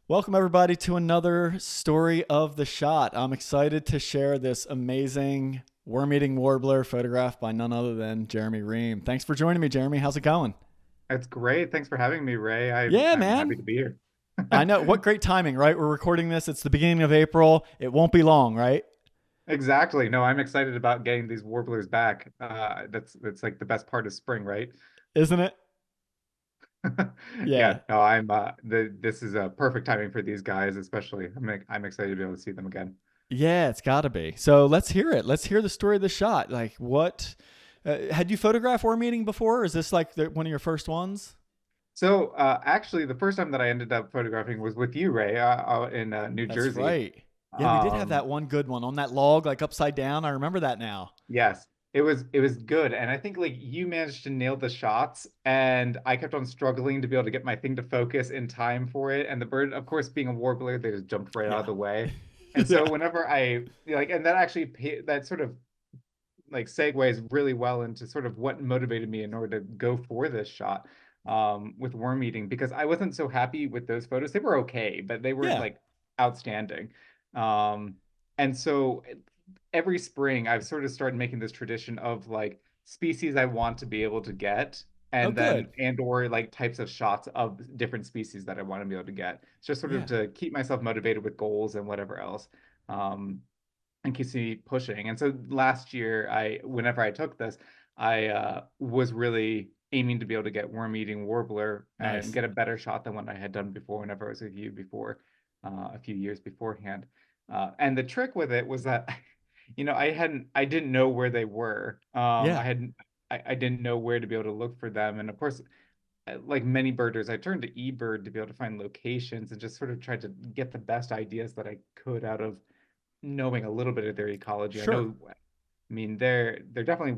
Welcome, everybody, to another story of the shot. I'm excited to share this amazing worm-eating warbler photographed by none other than Jeremy Rehm. Thanks for joining me, Jeremy. How's it going? It's great. Thanks for having me, Ray. I'm Yeah, I'm man. happy to be here. I know. What great timing, right? We're recording this. It's the beginning of April. It won't be long, right? Exactly. No, I'm excited about getting these warblers back. That's like the best part of spring, right? Isn't it? Yeah. Yeah. No, I'm this is a perfect timing for these guys, especially. I'm excited to be able to see them again. Yeah, it's got to be. So let's hear it. Let's hear the story of the shot. Like, what? Had you photographed worm-eating before? Or is this like one of your first ones? So, actually, the first time that I ended up photographing was with you, Ray, out in New That's Jersey. right. Yeah, we did have Um, that one good one on that log, like upside down. I remember that now. Yes, it was good, and I think like you managed to nail the shots, and I kept on struggling to be able to get my thing to focus in time for it. And the bird, of course, being a warbler, they just jumped right out of Yeah. the way. And Yeah. so whenever I like, and that actually that sort of like segues really well into sort of what motivated me in order to go for this shot with worm eating because I wasn't so happy with those photos. They were okay, but they weren't Yeah. like outstanding. Um, and so every spring I've sort of started making this tradition of like species I want to be able to get Oh, and good. then and or like types of shots of different species that I want to be able to get. It's just sort of Yeah. to keep myself motivated with goals and whatever else. Um, and keeps me pushing. And so last year, whenever I took this, I was really aiming to be able to get worm-eating warbler and Nice. get a better shot than what I had done before whenever I was with you before, a few years beforehand. And the trick with it was that, I didn't know where they were. Yeah. I didn't know where to be able to look for them. And of course, like many birders, I turned to eBird to be able to find locations and just sort of tried to get the best ideas that I could out of knowing a little bit of their ecology. I Sure. know, I mean, they're definitely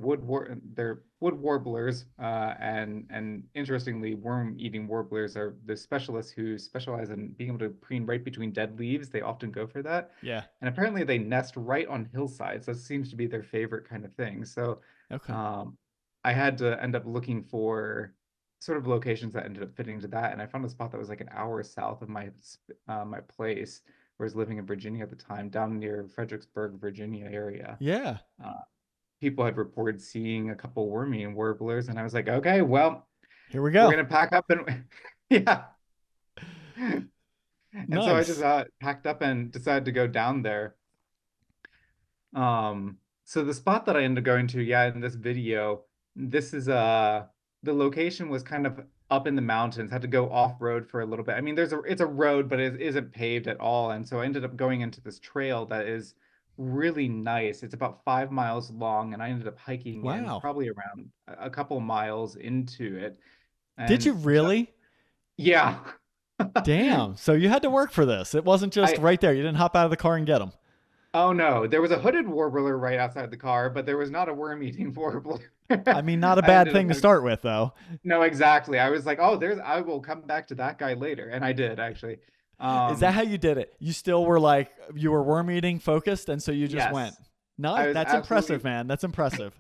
they're wood warblers, and interestingly, worm-eating warblers are the specialists who specialize in being able to preen right between dead leaves. They often go for that, Yeah. and apparently they nest right on hillsides. That seems to be their favorite kind of thing. So, Okay. um, I had to end up looking for sort of locations that ended up fitting to that, and I found a spot that was like an hour south of my place where I was living in Virginia at the time, down near Fredericksburg, Virginia area. Yeah. Uh, People had reported seeing a couple wormy and warblers, and I was like, okay, well, Here we we're go. gonna pack up and yeah. And so I just Nice. packed up and decided to go down there. So the spot that I ended up going to, yeah, in this video, this is the location was kind of up in the mountains, had to go off-road for a little bit. I mean, it's a road, but it isn't paved at all. And so I ended up going into this trail that is really nice. It's about 5 miles long, and I ended up hiking in Wow. probably around a couple miles into it. Did you And just really? yeah. Damn. So you had to work for this. It wasn't just I right there. You didn't hop out of the car and get them. Oh no, there was a hooded warbler right outside the car, but there was not a worm-eating warbler. I mean, not a I bad ended up thing to start with, though. no, exactly. I was like, oh, I will come back to that guy later, and I did actually. Is that Um, how you did it? You still were like, you were worm eating focused, and so you just went. yes, Nice. I was That's impressive, absolutely man. That's impressive.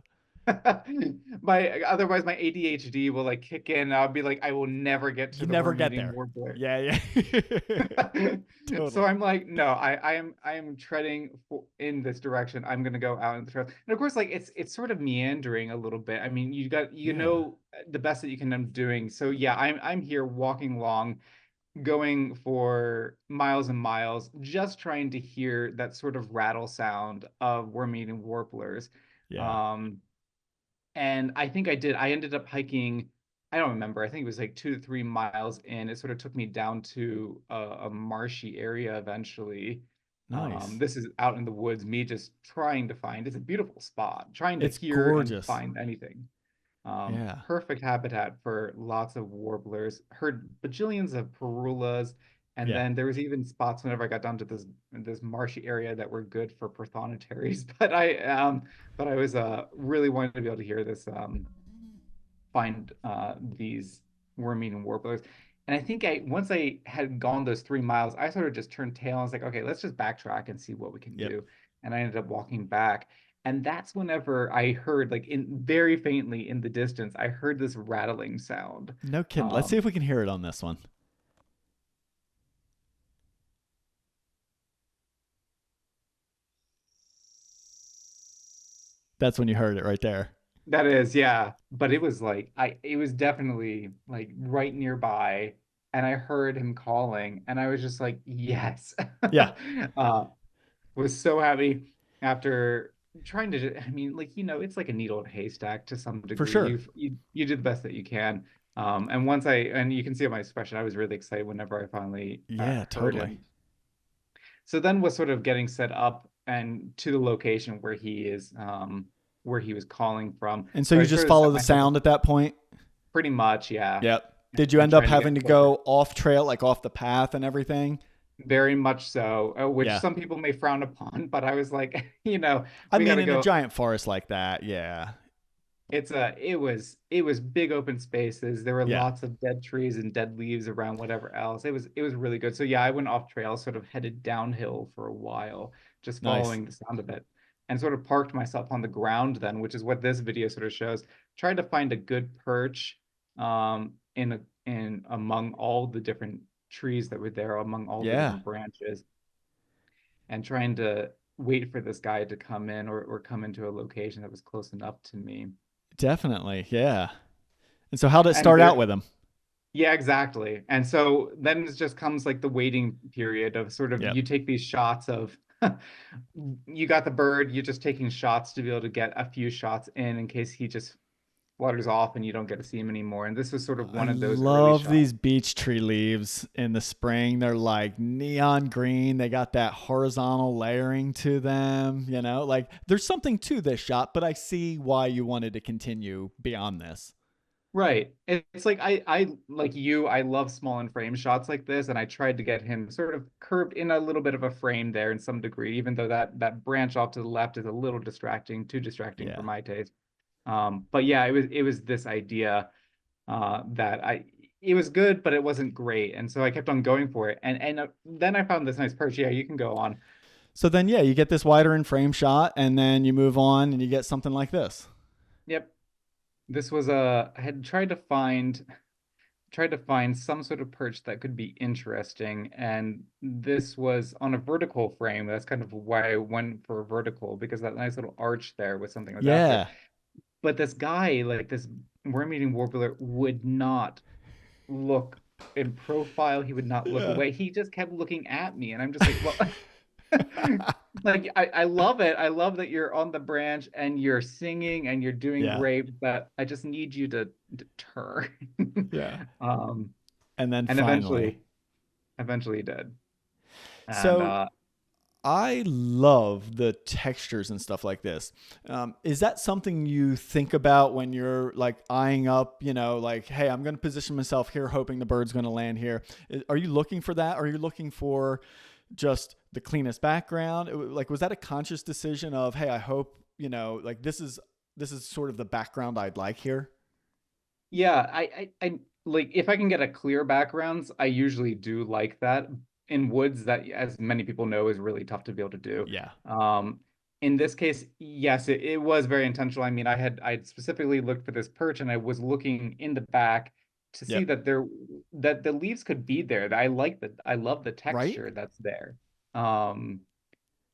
my otherwise my ADHD will like kick in. And I'll be like, I will never get to You the never get worm-eating there. warbler. Yeah, yeah. So Totally. I'm like, no, I am treading in this direction. I'm gonna go out in the trail, and of course, like it's sort of meandering a little bit. I mean, Yeah. the best that you can end up doing. So yeah, I'm here walking along, going for miles and miles, just trying to hear that sort of rattle sound of worm-eating warblers. Yeah. Um, and I think I did. I ended up hiking, I don't remember. I think it was like 2 to 3 miles in. It sort of took me down to a marshy area eventually. Nice. This is out in the woods, me just trying to find, it's a beautiful spot, trying to It's hear and gorgeous. find anything. Yeah. Perfect habitat for lots of warblers. Heard bajillions of parulas, and Yeah. then there was even spots whenever I got down to this marshy area that were good for prothonotary. But I was really wanting to be able to hear this find these worm-eating warblers. And I think I once I had gone those 3 miles, I sort of just turned tail. I was like, okay, let's just backtrack and see what we can Yep. do. And I ended up walking back. And that's whenever I heard, like in very faintly in the distance, I heard this rattling sound. No kidding. Let's see Um, if we can hear it on this one. That's when you heard it right there. That is, yeah. But it was like it was definitely like right nearby, and I heard him calling, and I was just like, yes. Yeah, Uh, was so happy after trying to, I mean, like, it's like a needle in a haystack to some for degree. sure. You do the best that you can. And you can see on my expression, I was really excited whenever I finally Yeah, heard totally. him. So then was sort of getting set up and to the location where he was calling from. And so So you I just sort of follow set the myself up sound at that point. pretty much, yeah, Yep. Did you and end up trying to get having to closer. go off trail, like off the path and everything? Very much so, which Yeah. some people may frown upon, but I was like, I we got mean, to in a go. giant forest like that, yeah. It was big open spaces. There were Yeah. lots of dead trees and dead leaves around whatever else. It was really good. So yeah, I went off trail, sort of headed downhill for a while, just Nice. following the sound of it, and sort of parked myself on the ground then, which is what this video sort of shows. Tried to find a good perch in among all the different trees that were there, among all the Yeah, different branches, and trying to wait for this guy to come in or come into a location that was close enough to me. definitely. Yeah. And so how did it And start out there, with him? yeah, exactly. And so then it just comes like the waiting period of sort of Yep. you take these shots of you got the bird, you're just taking shots to be able to get a few shots in case he just flutters off and you don't get to see him anymore. And this was sort of I one of those early love shots. these beech tree leaves in the spring. They're like neon green. They got that horizontal layering to them, like there's something to this shot, but I see why you wanted to continue beyond this. Right. It's like I like you, I love small and frame shots like this, and I tried to get him sort of curved in a little bit of a frame there in some degree, even though that branch off to the left is a little distracting, too distracting for Yeah. my taste. But yeah, it was this idea that it was good, but it wasn't great, and so I kept on going for it, and then I found this nice perch. Yeah, you can go on. So then, yeah, you get this wider in frame shot, and then you move on and you get something like this. Yep, this was a I had tried to find some sort of perch that could be interesting, and this was on a vertical frame. That's kind of why I went for a vertical because that nice little arch there was something I was after. Yeah. But this guy, like this worm-eating warbler, would not look in profile. He would not look Yeah. away. He just kept looking at me, and I'm just like, well, like I love it. I love that you're on the branch and you're singing and you're doing Yeah. great, but I just need you to turn. Yeah. Um, And then and finally. eventually he did. And So I love the textures and stuff like this. Is that something you think about when you're like eyeing up, like, hey, I'm going to position myself here, hoping the bird's going to land here? Are you looking for that? Or are you looking for just the cleanest background? Like, was that a conscious decision of, hey, I hope, like this is sort of the background I'd like here? yeah, I like if I can get a clear backgrounds, I usually do like that. In woods, that, as many people know, is really tough to be able to do. Yeah. Um, in this case, yes, it was very intentional. I mean, I specifically looked for this perch, and I was looking in the back to see Yep. that the leaves could be there. That I love the Right. texture that's there. Um,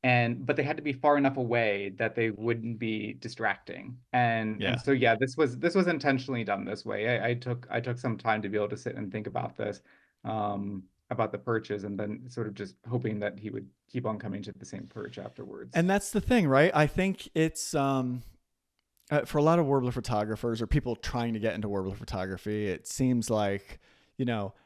but they had to be far enough away that they wouldn't be distracting. And Yeah. so yeah, this was intentionally done this way. I took some time to be able to sit and think about this, about the perches, and then sort of just hoping that he would keep on coming to the same perch afterwards. And that's the thing, right? I think it's for a lot of warbler photographers or people trying to get into warbler photography, it seems like,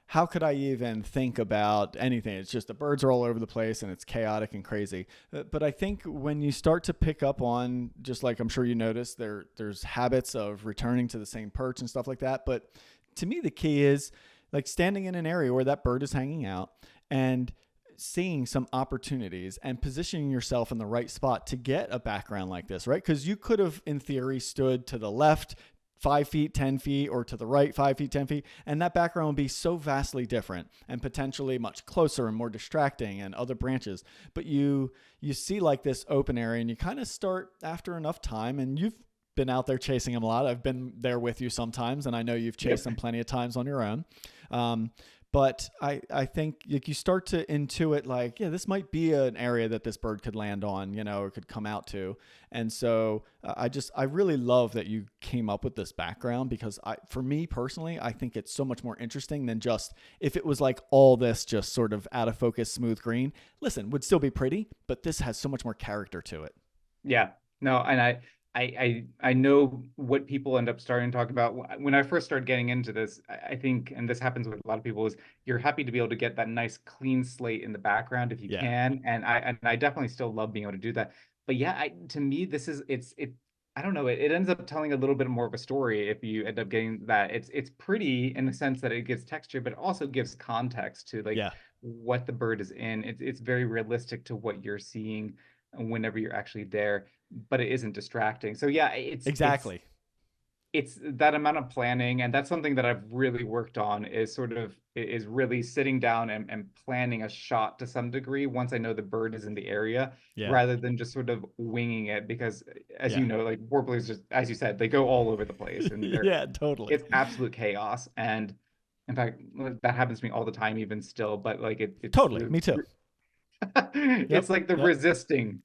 how could I even think about anything? It's just the birds are all over the place and it's chaotic and crazy. But I think when you start to pick up on, just like I'm sure you noticed, there's habits of returning to the same perch and stuff like that. But to me, the key is like standing in an area where that bird is hanging out and seeing some opportunities and positioning yourself in the right spot to get a background like this, right? Because you could have, in theory, stood to the left 5 feet, 10 feet, or to the right 5 feet, 10 feet, and that background would be so vastly different and potentially much closer and more distracting and other branches. But you see like this open area, and you kind of start after enough time, and you've been out there chasing them a lot. I've been there with you sometimes, and I know you've chased Yep. them plenty of times on your own. Um, But I think like you start to intuit like, yeah, this might be an area that this bird could land on, or could come out to. And so I really love that you came up with this background because for me personally, I think it's so much more interesting than just if it was like all this just sort of out of focus, smooth green. Listen, would still be pretty, but this has so much more character to it. Yeah. No, and I know what people end up starting to talk about. When I first started getting into this, I think, and this happens with a lot of people, is you're happy to be able to get that nice clean slate in the background if you Yeah. can. And I definitely still love being able to do that. But yeah, to me, this is it I don't know, it ends up telling a little bit more of a story if you end up getting that. It's pretty in the sense that it gives texture, but it also gives context to like Yeah. what the bird is in. It's very realistic to what you're seeing whenever you're actually there, but it isn't distracting. So yeah, Exactly. it's that amount of planning, and that's something that I've really worked on is sort of is really sitting down and planning a shot to some degree once I know the bird is in the area, Yeah. rather than just sort of winging it because as Yeah. you know, like warblers just as you said, they go all over the place and they're Yeah, totally. it's absolute chaos. And in fact, that happens to me all the time even still, but like it's Totally. the Me too. it's Yep. like the Yep. resisting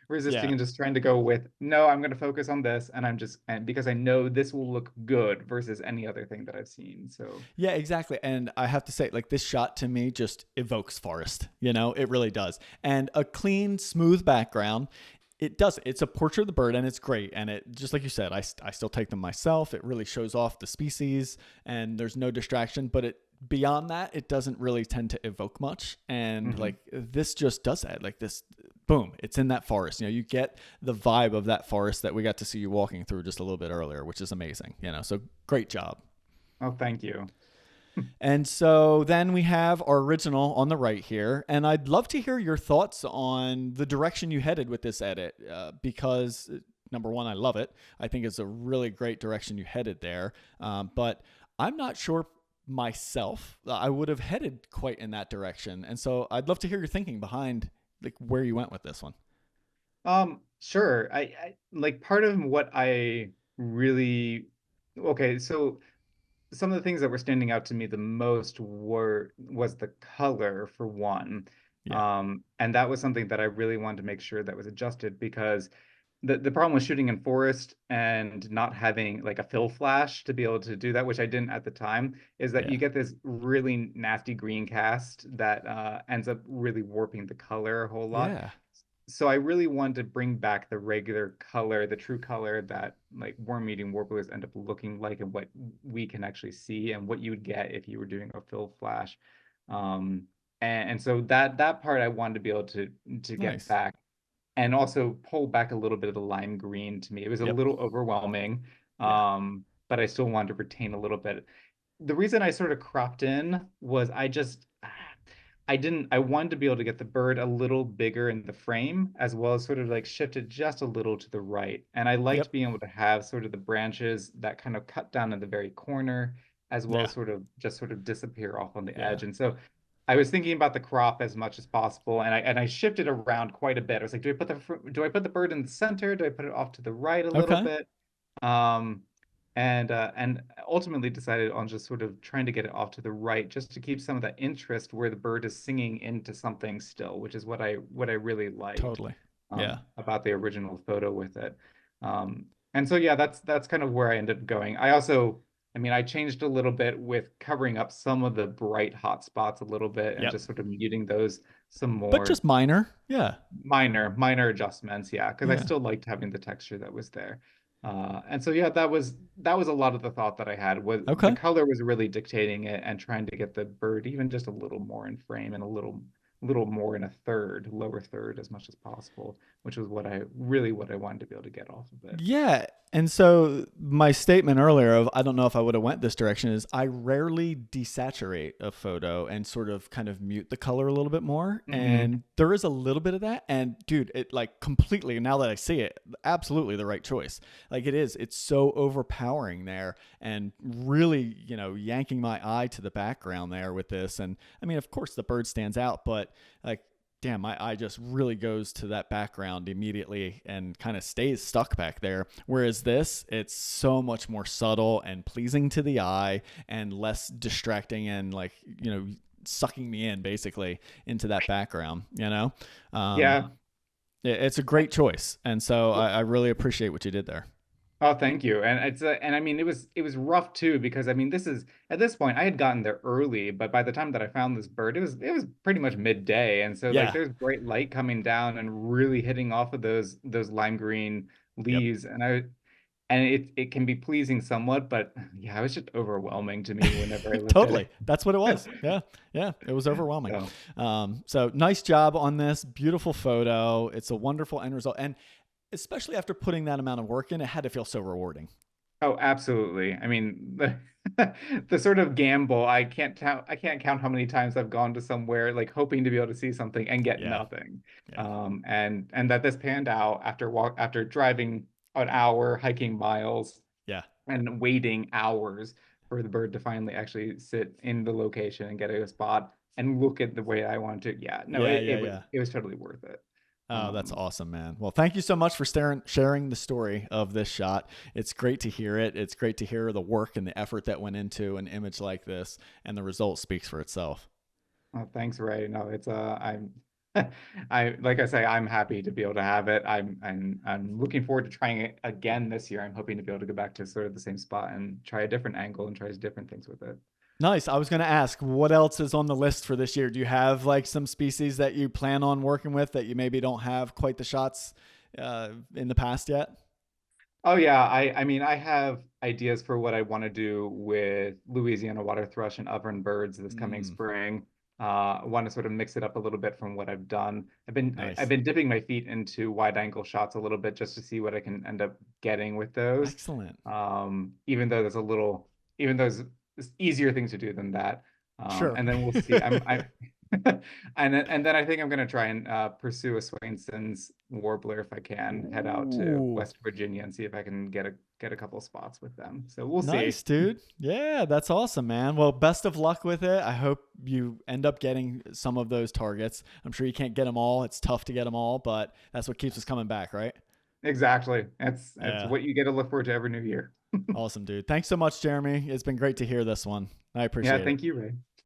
Yeah. and just trying to go with no, I'm going to focus on this, and I'm just and because I know this will look good versus any other thing that I've seen. So Yeah, exactly. And I have to say, like, this shot to me just evokes forest. It really does. And a clean, smooth background. It does. It's a portrait of the bird, and it's great. And it just like you said, I still take them myself. It really shows off the species, and there's no distraction. But it beyond that, it doesn't really tend to evoke much. And mhm. like this just does that. Like this, boom, it's in that forest. You get the vibe of that forest that we got to see you walking through just a little bit earlier, which is amazing. So great job. Oh, thank you. And so then we have our original on the right here. And I'd love to hear your thoughts on the direction you headed with this edit because, number one, I love it. I think it's a really great direction you headed there. But I'm not sure myself I would have headed quite in that direction. And so I'd love to hear your thinking behind like where you went with this one. Sure. I like part of what I really okay, so some of the things that were standing out to me the most was the color for one. Yeah. And that was something that I really wanted to make sure that was adjusted because the problem with shooting in forest and not having like a fill flash to be able to do that, which I didn't at the time, is that Yeah. you get this really nasty green cast that ends up really warping the color a whole lot. Yeah. So I really wanted to bring back the regular color, the true color that like worm-eating warblers end up looking like and what we can actually see and what you would get if you were doing a fill flash. And so that part I wanted to be able to get Nice. back and also pull back a little bit of the lime green to me. It was a Yep. little overwhelming, Yeah. but I still wanted to retain a little bit. The reason I sort of cropped in was I didn't I wanted to be able to get the bird a little bigger in the frame as well as sort of like shift it just a little to the right. And I Yep. liked being able to have sort of the branches that kind of cut down in the very corner as well Yeah. as sort of just sort of disappear off on the Yeah. edge. And so I was thinking about the crop as much as possible, and I shifted around quite a bit. I was like, do I put the bird in the center? Do I put it off to the right a little Okay. bit? Um, and ultimately decided on just sort of trying to get it off to the right, just to keep some of that interest where the bird is singing into something still, which is what I really liked Totally. Yeah. about the original photo with it. And so yeah, that's kind of where I ended up going. I also I mean, I changed a little bit with covering up some of the bright hot spots a little bit and Yep. just sort of muting those some But more just minor. Yeah. minor adjustments. Yeah, because I Yeah. still liked having the texture that was there. And so yeah, that was a lot of the thought that I had was the Okay. color was really dictating it and trying to get the bird even just a little more in frame and a little more in a third, lower third as much as possible, which was what I wanted to be able to get off of it. Yeah. And so my statement earlier of I don't know if I would have went this direction is I rarely desaturate a photo and sort of kind of mute the color a little bit more. Hmm. And there is a little bit of that. And dude, it like completely now that I see it, absolutely the right choice. Like it is. It's so overpowering there and really, yanking my eye to the background there with this. And I mean, of course the bird stands out, but like damn, my eye just really goes to that background immediately and kind of stays stuck back there. Whereas this, it's so much more subtle and pleasing to the eye and less distracting and like, sucking me in basically into that background, Um, Yeah. it's a great choice. And so I really appreciate what you did there. Oh, thank you. And and I mean it was rough too because I mean this is at this point I had gotten there early, but by the time that I found this bird, it was pretty much midday. And so like Yeah. there's bright light coming down and really hitting off of those lime green Yep. leaves. And it can be pleasing somewhat, but yeah, it was just overwhelming to me whenever I looked at Totally. That's what it it. was. Yeah. Yeah. It was overwhelming. So So nice job on this beautiful photo. It's a wonderful end result. And especially after putting that amount of work in, it had to feel so rewarding. oh, absolutely. I mean, the sort of gamble, I can't count how many times I've gone to somewhere like hoping to be able to see something and get Yeah. nothing. Yeah. And that this panned out after driving an hour, hiking miles, Yeah. and waiting hours for the bird to finally actually sit in the location and get a spot and look at the way I want to. Yeah, no, Yeah. it, Yeah. it was Yeah. it was totally worth it. Oh, that's Um, awesome, man. Well, thank you so much for sharing the story of this shot. It's great to hear it. It's great to hear the work and the effort that went into an image like this, and the result speaks for itself. Oh, thanks, Ray. No, it's I'm I like I say, I'm happy to be able to have it. I'm looking forward to trying it again this year. I'm hoping to be able to go back to sort of the same spot and try a different angle and try different things with it. Nice. I was going to ask, what else is on the list for this year? Do you have like some species that you plan on working with that you maybe don't have quite the shots in the past yet? Oh yeah, I mean I have ideas for what I want to do with Louisiana water thrush and ovenbirds this coming Mm, spring. I want to sort of mix it up a little bit from what I've done. I've nice. been dipping my feet into wide angle shots a little bit just to see what I can end up getting with those. Excellent. Even though even though there's easier things to do than that. Sure. And then we'll see. And then I think I'm gonna try and pursue a Swainson's warbler if I can. Head out to Ooh, West Virginia and see if I can get a couple spots with them. So we'll see. nice, dude. Yeah, that's awesome, man. Well, best of luck with it. I hope you end up getting some of those targets. I'm sure you can't get them all. It's tough to get them all, but that's what keeps us coming back, right? Exactly. That's Yeah. what you get to look forward to every new year. Awesome, dude. Thanks so much, Jeremy. It's been great to hear this one. I Yeah, appreciate it. thank you, Ray.